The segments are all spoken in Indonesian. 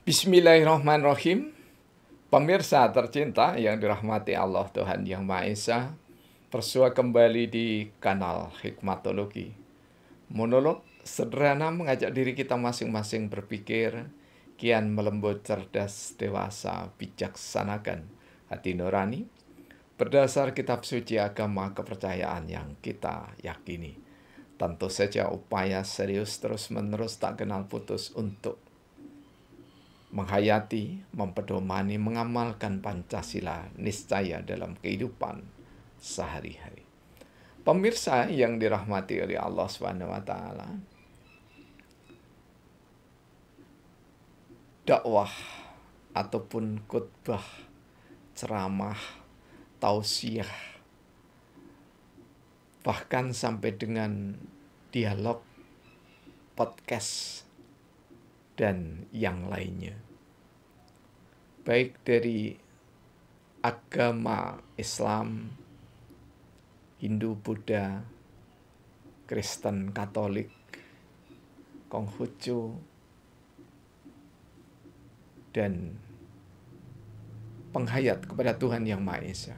Bismillahirrahmanirrahim. Pemirsa tercinta yang dirahmati Allah Tuhan Yang Maha Esa, bersua kembali di kanal Hikmatologi. Monolog sederhana mengajak diri kita masing-masing berpikir, kian melembut, cerdas, dewasa, bijaksanakan hati nurani, berdasar kitab suci agama kepercayaan yang kita yakini. Tentu saja upaya serius terus-menerus tak kenal putus untuk menghayati, mempedomani, mengamalkan Pancasila niscaya dalam kehidupan sehari-hari. Pemirsa yang dirahmati oleh Allah Subhanahu wa taala, dakwah ataupun khutbah, ceramah, tausiah, bahkan sampai dengan dialog, podcast, dan yang lainnya, baik dari agama Islam, Hindu, Buddha, Kristen, Katolik, Konghucu, dan penghayat kepada Tuhan Yang Maha Esa.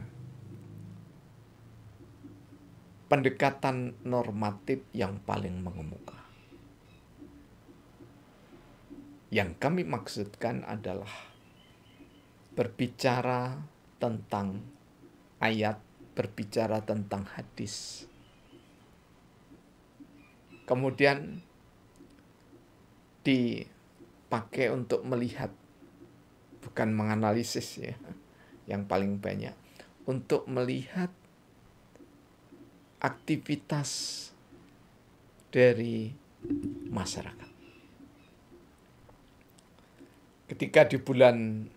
Pendekatan normatif yang paling mengemuka. Yang kami maksudkan adalah berbicara tentang ayat, berbicara tentang hadis. Kemudian dipakai untuk melihat, bukan menganalisis ya, yang paling banyak, untuk melihat aktivitas dari masyarakat. Ketika di bulan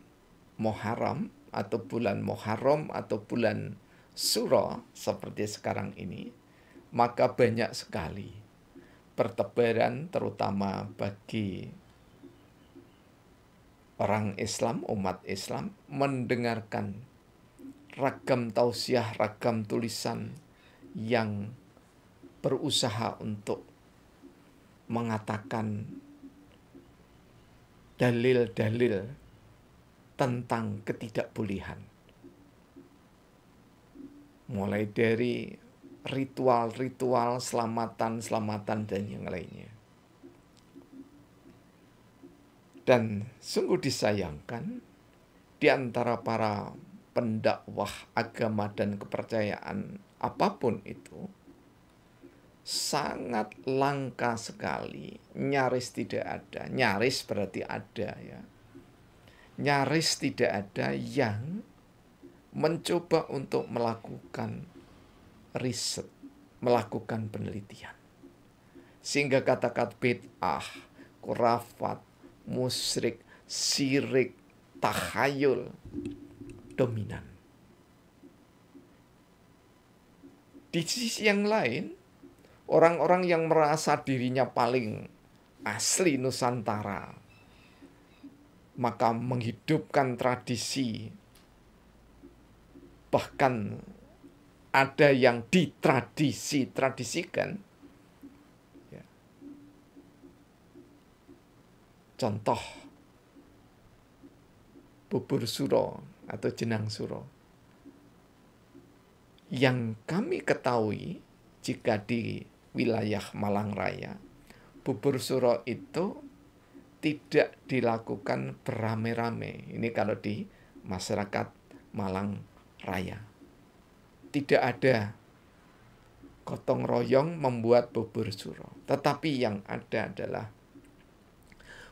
Muharram atau bulan Muharram atau bulan Suro seperti sekarang ini, maka banyak sekali pertebaran terutama bagi orang Islam, umat Islam, mendengarkan ragam tausiah, ragam tulisan yang berusaha untuk mengatakan dalil-dalil tentang ketidakbolehan. Mulai dari ritual-ritual, selamatan-selamatan, dan yang lainnya. Dan sungguh disayangkan, di antara para pendakwah agama dan kepercayaan apapun itu, sangat langka sekali, nyaris tidak ada. Nyaris berarti ada ya. Nyaris tidak ada yang mencoba untuk melakukan riset, melakukan penelitian. Sehingga kata-kata bid'ah, khurafat, musyrik, syirik, takhayul dominan. Di sisi yang lain, orang-orang yang merasa dirinya paling asli Nusantara, maka menghidupkan tradisi, bahkan ada yang ditradisikan. Ya. Contoh bubur suro atau jenang suro. Yang kami ketahui, jika di wilayah Malang Raya, bubur suro itu tidak dilakukan beramai-ramai. Ini kalau di masyarakat Malang Raya. Tidak ada gotong royong membuat bubur suro. Tetapi yang ada adalah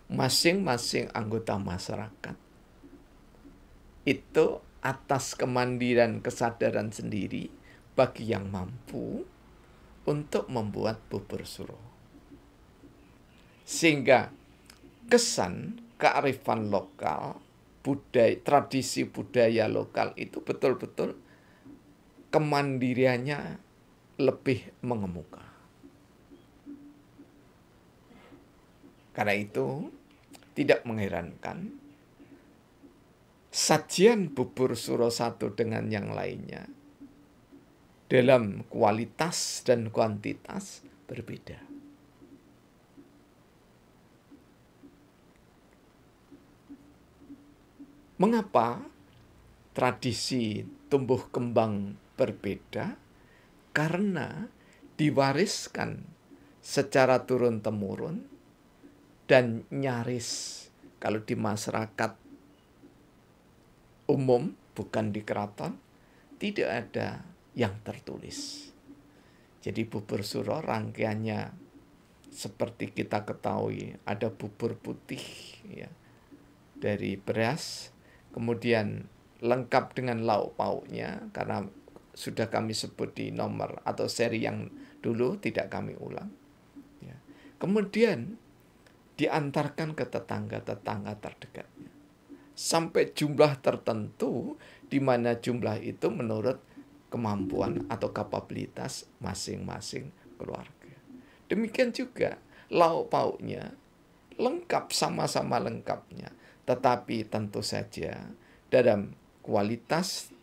masing-masing anggota masyarakat itu atas kemandirian kesadaran sendiri bagi yang mampu untuk membuat bubur suro. Sehingga kesan kearifan lokal, budaya, tradisi budaya lokal itu betul-betul kemandiriannya lebih mengemuka. Karena itu tidak mengherankan sajian bubur suro satu dengan yang lainnya dalam kualitas dan kuantitas berbeda. Mengapa tradisi tumbuh kembang berbeda? Karena diwariskan secara turun-temurun dan nyaris kalau di masyarakat umum, bukan di keraton, tidak ada yang tertulis. Jadi bubur suro rangkaiannya seperti kita ketahui, ada bubur putih ya, dari beras, kemudian lengkap dengan lauk pauknya, karena sudah kami sebut di nomor atau seri yang dulu, tidak kami ulang. Ya. Kemudian diantarkan ke tetangga-tetangga terdekatnya. Sampai jumlah tertentu, di mana jumlah itu menurut kemampuan atau kapabilitas masing-masing keluarga. Demikian juga lauk pauknya lengkap, sama-sama lengkapnya. Tetapi tentu saja dalam kualitas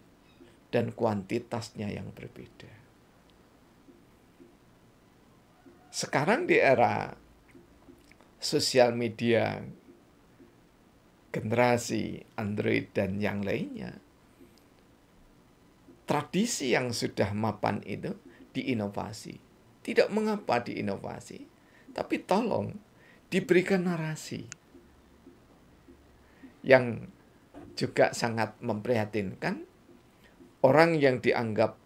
dan kuantitasnya yang berbeda. Sekarang di era sosial media, generasi Android dan yang lainnya, tradisi yang sudah mapan itu diinovasi. Tidak mengapa diinovasi, tapi tolong diberikan narasi yang juga sangat memprihatinkan. Orang yang dianggap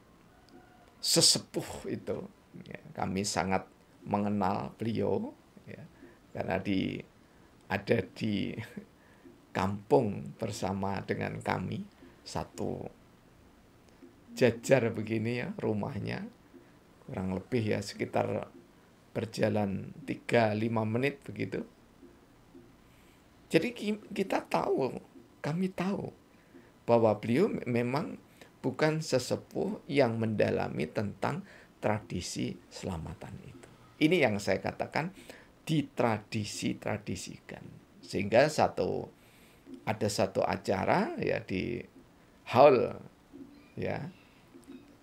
sesepuh itu, ya, kami sangat mengenal beliau, ya, karena ada di kampung bersama dengan kami, satu jajar begini ya rumahnya, kurang lebih ya sekitar berjalan 3-5 menit begitu. Jadi kami tahu bahwa beliau memang bukan sesepuh yang mendalami tentang tradisi selamatan itu. Ini yang saya katakan ditradisi-tradisikan. Sehingga ada satu acara ya di hall ya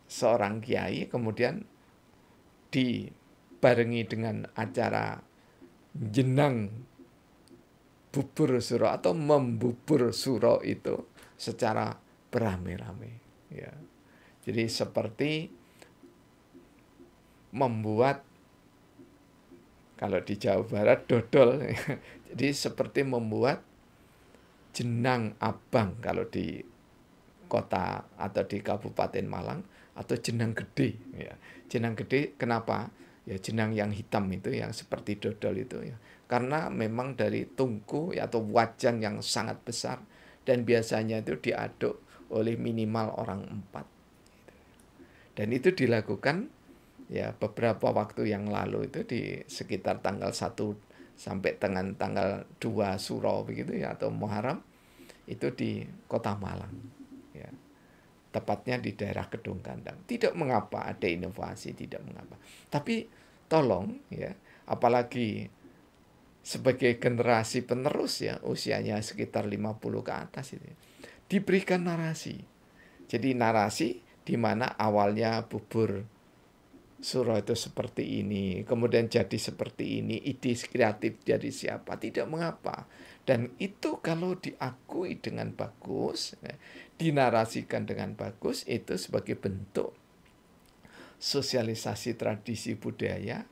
seorang kiai, kemudian dibarengi dengan acara jenang bubur suro atau membubur suro itu secara beramai-ramai. Ya. Jadi seperti membuat, kalau di Jawa Barat dodol, jadi seperti membuat jenang abang kalau di kota atau di Kabupaten Malang, atau jenang gede. Ya. Jenang gede kenapa? Ya jenang yang hitam itu, yang seperti dodol itu. Ya. Karena memang dari tungku ya, atau wajan yang sangat besar, dan biasanya itu diaduk oleh minimal orang 4. Dan itu dilakukan ya beberapa waktu yang lalu itu di sekitar tanggal 1 sampai dengan tanggal 2 Suro begitu ya, atau Muharram, itu di Kota Malang. Ya. Tepatnya di daerah Kedung Gandang. Tidak mengapa ada inovasi, tidak mengapa. Tapi tolong ya, apalagi sebagai generasi penerus ya, usianya sekitar 50 ke atas itu, diberikan narasi. Jadi narasi di mana awalnya bubur suro itu seperti ini, kemudian jadi seperti ini, ide kreatif dari siapa, tidak mengapa. Dan itu kalau diakui dengan bagus, dinarasikan dengan bagus, itu sebagai bentuk sosialisasi tradisi budaya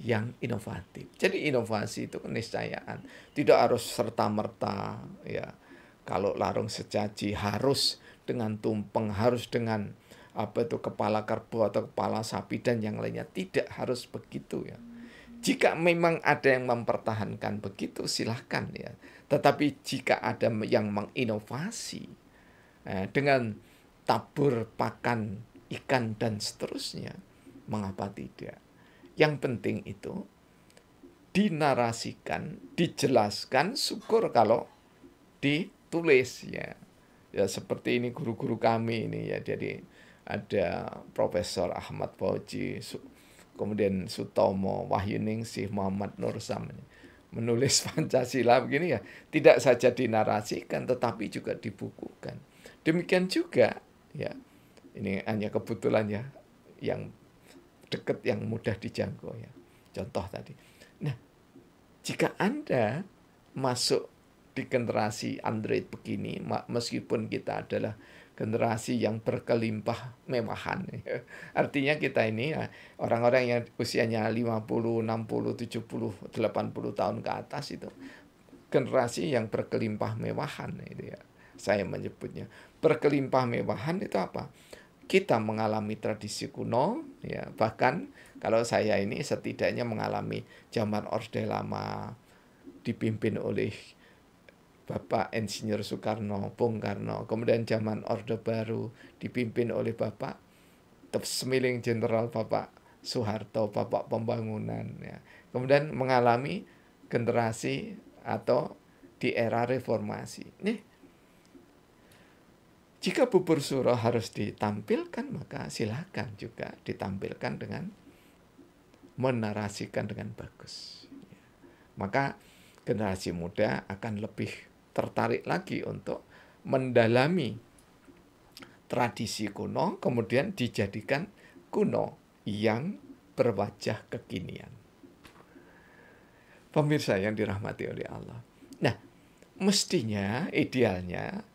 yang inovatif. Jadi inovasi itu keniscayaan, tidak harus serta-merta ya. Kalau larung sesaji harus dengan tumpeng, harus dengan kepala kerbau atau kepala sapi dan yang lainnya, tidak harus begitu ya. Jika memang ada yang mempertahankan begitu, silahkan ya. Tetapi jika ada yang menginovasi dengan tabur pakan ikan dan seterusnya, mengapa tidak? Yang penting itu dinarasikan, dijelaskan, syukur kalau ditulis ya. Ya seperti ini guru-guru kami ini ya. Jadi ada Profesor Ahmad Fauji, kemudian Sutomo, Wahyuningsih, Muhammad Nursam menulis Pancasila begini ya. Tidak saja dinarasikan tetapi juga dibukukan. Demikian juga ya. Ini hanya kebetulan ya, yang dekat, yang mudah dijangkau ya. Contoh tadi. Nah, jika Anda masuk di generasi Android begini, meskipun kita adalah generasi yang berkelimpah mewahan. Artinya kita ini ya, orang-orang yang usianya 50, 60, 70, 80 tahun ke atas itu generasi yang berkelimpah mewahan itu ya. Saya menyebutnya berkelimpah mewahan itu apa? Kita mengalami tradisi kuno ya, bahkan kalau saya ini setidaknya mengalami zaman Orde Lama dipimpin oleh Bapak Insinyur Soekarno, Bung Karno, kemudian zaman Orde Baru dipimpin oleh Bapak Semiling Jenderal Bapak Soeharto, Bapak Pembangunan ya. Kemudian mengalami generasi atau di era reformasi. Nih, jika bubur suro harus ditampilkan, maka silakan juga ditampilkan dengan menarasikan dengan bagus. Maka generasi muda akan lebih tertarik lagi untuk mendalami tradisi kuno, kemudian dijadikan kuno yang berwajah kekinian. Pemirsa yang dirahmati oleh Allah. Nah, mestinya, idealnya,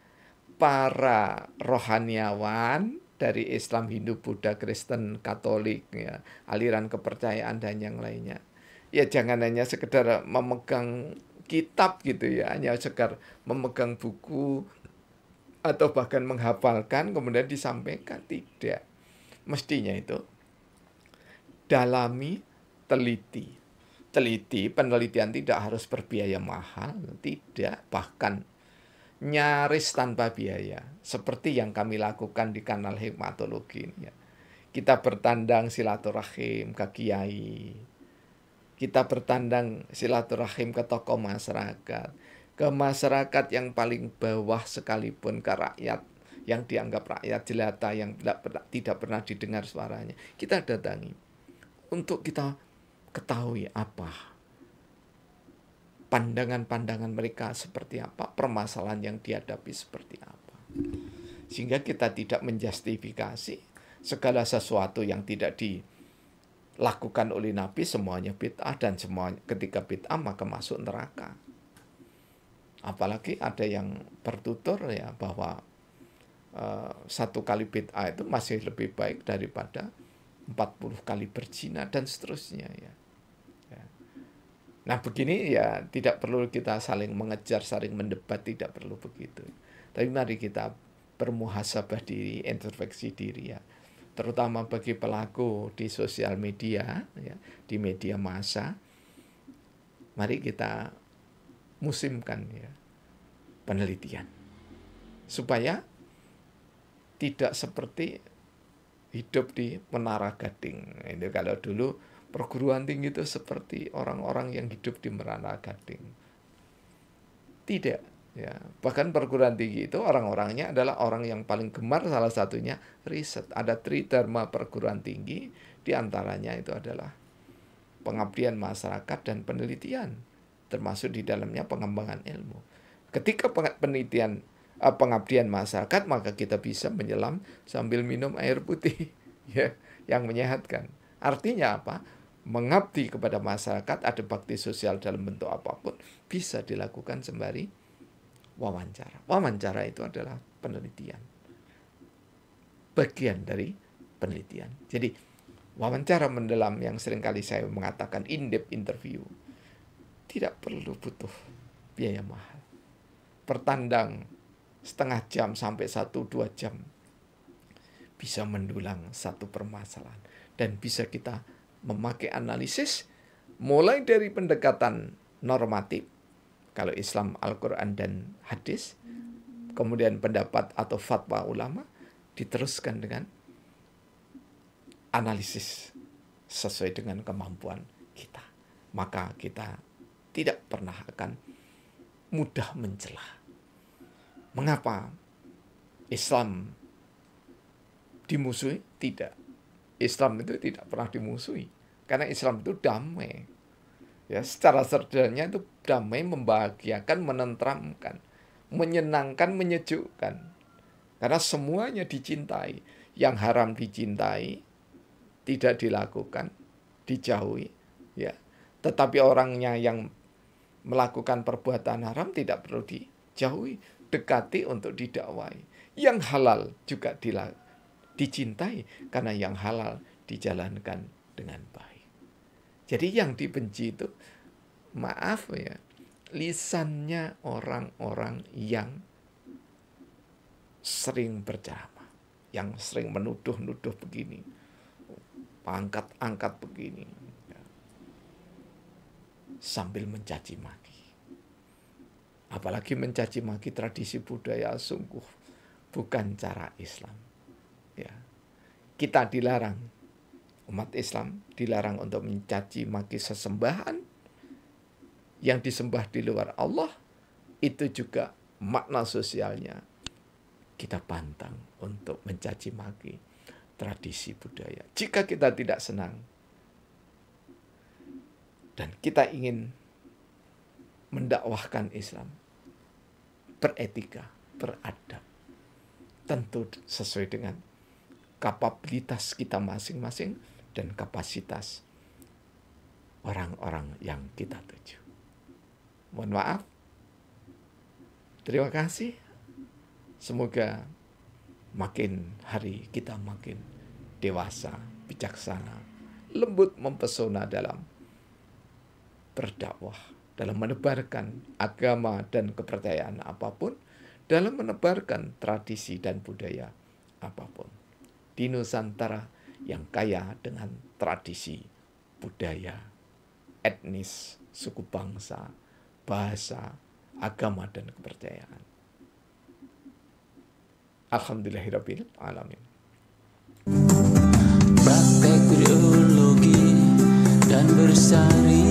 para rohaniawan dari Islam, Hindu, Buddha, Kristen, Katolik, ya, aliran kepercayaan dan yang lainnya, ya jangan hanya sekedar memegang kitab gitu ya, hanya sekedar memegang buku atau bahkan menghafalkan kemudian disampaikan. Tidak. Mestinya itu dalami, teliti. Penelitian tidak harus berbiaya mahal, tidak, bahkan nyaris tanpa biaya, seperti yang kami lakukan di kanal Hikmatologi. Ya. Kita bertandang silaturahim ke kiai, kita bertandang silaturahim ke tokoh masyarakat, ke masyarakat yang paling bawah sekalipun, ke rakyat yang dianggap rakyat jelata, yang tidak pernah didengar suaranya. Kita datangi untuk kita ketahui apa pandangan-pandangan mereka seperti apa, permasalahan yang dihadapi seperti apa. Sehingga kita tidak menjustifikasi segala sesuatu yang tidak dilakukan oleh Nabi, semuanya bid'ah, dan semua ketika bid'ah maka masuk neraka. Apalagi ada yang bertutur ya bahwa satu kali bid'ah itu masih lebih baik daripada 40 kali berzina dan seterusnya ya. Nah begini ya, tidak perlu kita saling mengejar, saling mendebat, tidak perlu begitu. Tapi mari kita bermuhasabah diri, introspeksi diri ya. Terutama bagi pelaku di sosial media, ya, di media massa. Mari kita musimkan ya penelitian. Supaya tidak seperti hidup di Menara Gading. Itu kalau dulu perguruan tinggi itu seperti orang-orang yang hidup di Menara Gading. Tidak, ya. Bahkan perguruan tinggi itu orang-orangnya adalah orang yang paling gemar, salah satunya riset. Ada tridharma perguruan tinggi, diantaranya itu adalah pengabdian masyarakat dan penelitian, termasuk di dalamnya pengembangan ilmu. Ketika pengabdian masyarakat, maka kita bisa menyelam sambil minum air putih ya, yang menyehatkan. Artinya apa? Mengabdi kepada masyarakat, ada bakti sosial dalam bentuk apapun, bisa dilakukan sembari wawancara. Wawancara itu adalah penelitian, bagian dari penelitian. Jadi wawancara mendalam yang seringkali saya mengatakan in-depth interview tidak perlu butuh biaya mahal. Pertandang setengah jam sampai 1-2 jam bisa mendulang satu permasalahan, dan bisa kita memakai analisis mulai dari pendekatan normatif, kalau Islam Al-Quran dan hadis, kemudian pendapat atau fatwa ulama, diteruskan dengan analisis sesuai dengan kemampuan kita. Maka kita tidak pernah akan mudah mencela. Mengapa Islam dimusuhi? Tidak. Islam itu tidak pernah dimusuhi. Karena Islam itu damai. Ya, secara sederhananya itu damai, membahagiakan, menenteramkan, menyenangkan, menyejukkan. Karena semuanya dicintai. Yang haram dicintai, tidak dilakukan, dijauhi. Ya. Tetapi orangnya yang melakukan perbuatan haram tidak perlu dijauhi, dekati untuk didakwai. Yang halal juga dicintai karena yang halal dijalankan dengan baik. Jadi yang dibenci itu, maaf ya, lisannya orang-orang yang sering berceramah, yang sering menuduh-nuduh begini, angkat-angkat begini, sambil mencaci maki. Apalagi mencaci maki tradisi budaya, sungguh bukan cara Islam. Ya. Kita dilarang, umat Islam dilarang untuk mencaci maki sesembahan yang disembah di luar Allah. Itu juga makna sosialnya. Kita pantang untuk mencaci maki tradisi budaya. Jika kita tidak senang dan kita ingin mendakwahkan Islam, beretika, beradab, tentu sesuai dengan kapabilitas kita masing-masing dan kapasitas orang-orang yang kita tuju. Mohon maaf. Terima kasih. Semoga makin hari kita makin dewasa, bijaksana, lembut, mempesona dalam berdakwah, dalam menebarkan agama dan kepercayaan apapun, dalam menebarkan tradisi dan budaya apapun. Di Nusantara yang kaya dengan tradisi, budaya, etnis, suku bangsa, bahasa, agama, dan kepercayaan. Alhamdulillahirabbil alamin. Praktek biologi dan bersari